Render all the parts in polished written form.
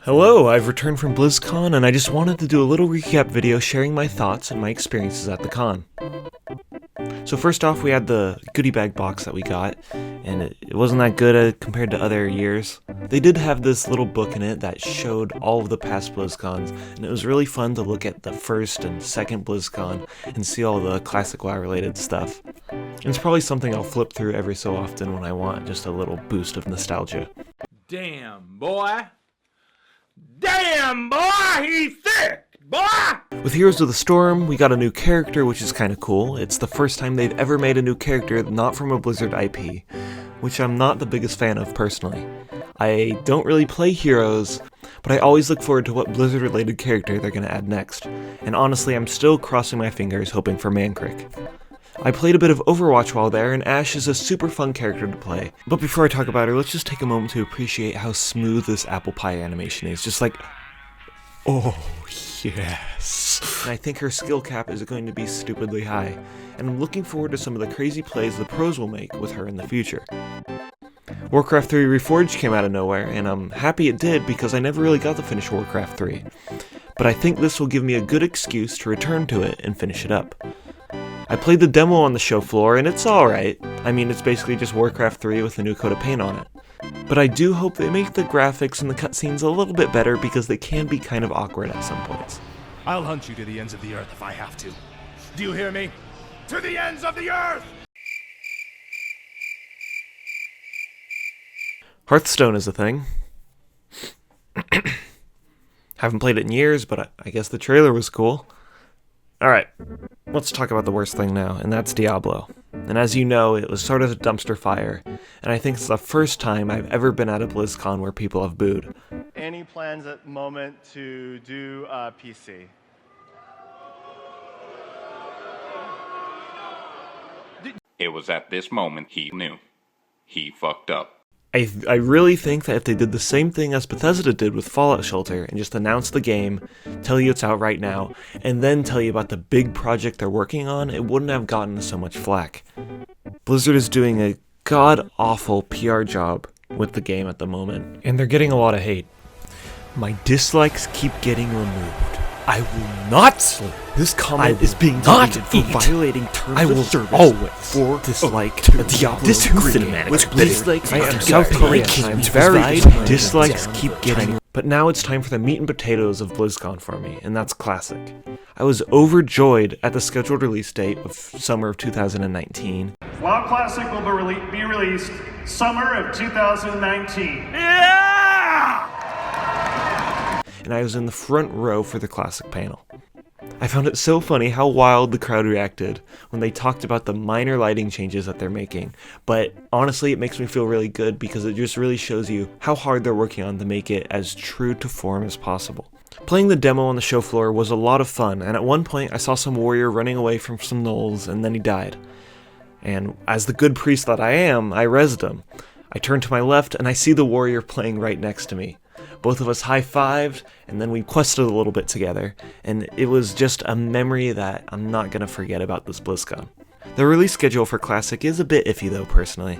Hello, I've returned from Blizzcon and I just wanted to do a little recap video sharing my thoughts and my experiences at the con. So first off, we had the Goodie Bag Box that we got, and it wasn't that good compared to other years. They did have this little book in it that showed all of the past BlizzCons, and it was really fun to look at the first and second BlizzCon and see all the classic WoW related stuff. And it's probably something I'll flip through every so often when I want just a little boost of nostalgia. Damn, boy! Damn, boy! He's thick, boy! With Heroes of the Storm, we got a new character, which is kinda cool. It's the first time they've ever made a new character not from a Blizzard IP, which I'm not the biggest fan of personally. I don't really play Heroes, but I always look forward to what Blizzard-related character they're gonna add next. And honestly, I'm still crossing my fingers hoping for Mancrick. I played a bit of Overwatch while there, and Ashe is a super fun character to play. But before I talk about her, let's just take a moment to appreciate how smooth this apple pie animation is. Just like, oh yes. And I think her skill cap is going to be stupidly high, and I'm looking forward to some of the crazy plays the pros will make with her in the future. Warcraft 3 Reforge came out of nowhere, and I'm happy it did because I never really got to finish Warcraft 3. But I think this will give me a good excuse to return to it and finish it up. I played the demo on the show floor, and it's alright. I mean, it's basically just Warcraft 3 with a new coat of paint on it. But I do hope they make the graphics and the cutscenes a little bit better because they can be kind of awkward at some points. I'll hunt you to the ends of the earth if I have to. Do you hear me? To the ends of the earth! Hearthstone is a thing. Haven't played it in years, but I guess the trailer was cool. Alright, let's talk about the worst thing now, and that's Diablo. And as you know, it was sort of a dumpster fire, and I think it's the first time I've ever been at a BlizzCon where people have booed. Any plans at the moment to do PC? It was at this moment he knew. He fucked up. I really think that if they did the same thing as Bethesda did with Fallout Shelter and just announce the game, tell you it's out right now, and then tell you about the big project they're working on, it wouldn't have gotten so much flack. Blizzard is doing a god-awful PR job with the game at the moment, and they're getting a lot of hate. My dislikes keep getting removed. I will not sleep. This comment is being deleted for violating terms of service. Always for dislike Diablo this cinematic with dislikes. I am South Korean. I'm very dislikes keep getting. But now it's time for the meat and potatoes of BlizzCon for me, and that's classic. I was overjoyed at the scheduled release date of summer of 2019. WoW Classic will be released summer of 2019. And I was in the front row for the classic panel. I found it so funny how wild the crowd reacted when they talked about the minor lighting changes that they're making, but honestly it makes me feel really good because it just really shows you how hard they're working on to make it as true to form as possible. Playing the demo on the show floor was a lot of fun, and at one point I saw some warrior running away from some gnolls and then he died. And as the good priest that I am, I rezzed him. I turned to my left and I see the warrior playing right next to me. Both of us high-fived, and then we quested a little bit together, and it was just a memory that I'm not going to forget about this BlizzCon. The release schedule for Classic is a bit iffy though, personally.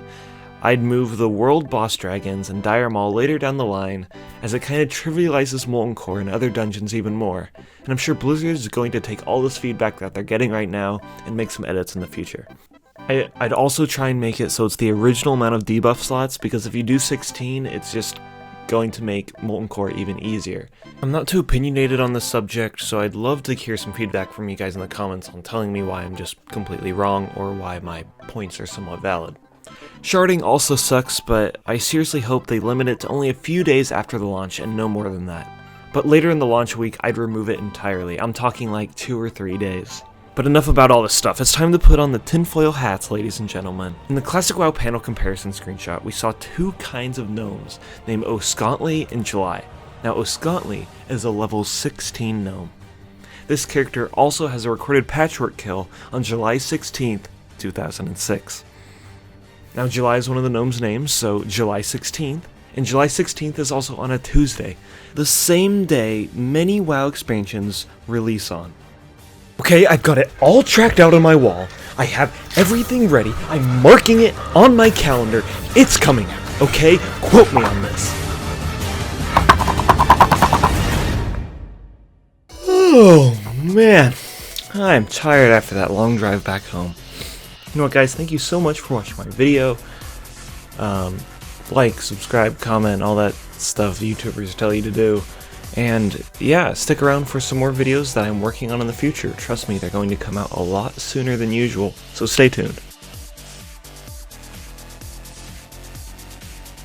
I'd move the World Boss Dragons and Dire Maul later down the line, as it kind of trivializes Molten Core and other dungeons even more, and I'm sure Blizzard is going to take all this feedback that they're getting right now and make some edits in the future. I'd also try and make it so it's the original amount of debuff slots, because if you do 16, it's just going to make Molten Core even easier. I'm not too opinionated on this subject, so I'd love to hear some feedback from you guys in the comments on telling me why I'm just completely wrong or why my points are somewhat valid. Sharding also sucks, but I seriously hope they limit it to only a few days after the launch and no more than that. But later in the launch week, I'd remove it entirely. I'm talking like 2 or 3 days. But enough about all this stuff, it's time to put on the tinfoil hats, ladies and gentlemen. In the Classic WoW panel comparison screenshot, we saw 2 kinds of gnomes, named Oscantli and July. Now Oscantli is a level 16 gnome. This character also has a recorded patchwork kill on July 16th, 2006. Now July is one of the gnome's names, so July 16th, and July 16th is also on a Tuesday, the same day many WoW expansions release on. Okay, I've got it all tracked out on my wall. I have everything ready. I'm marking it on my calendar. It's coming out, okay? Quote me on this. Oh, man. I'm tired after that long drive back home. You know what, guys? Thank you so much for watching my video. Like, subscribe, comment, all that stuff YouTubers tell you to do. And yeah, stick around for some more videos that I'm working on in the future. Trust me, they're going to come out a lot sooner than usual, so stay tuned.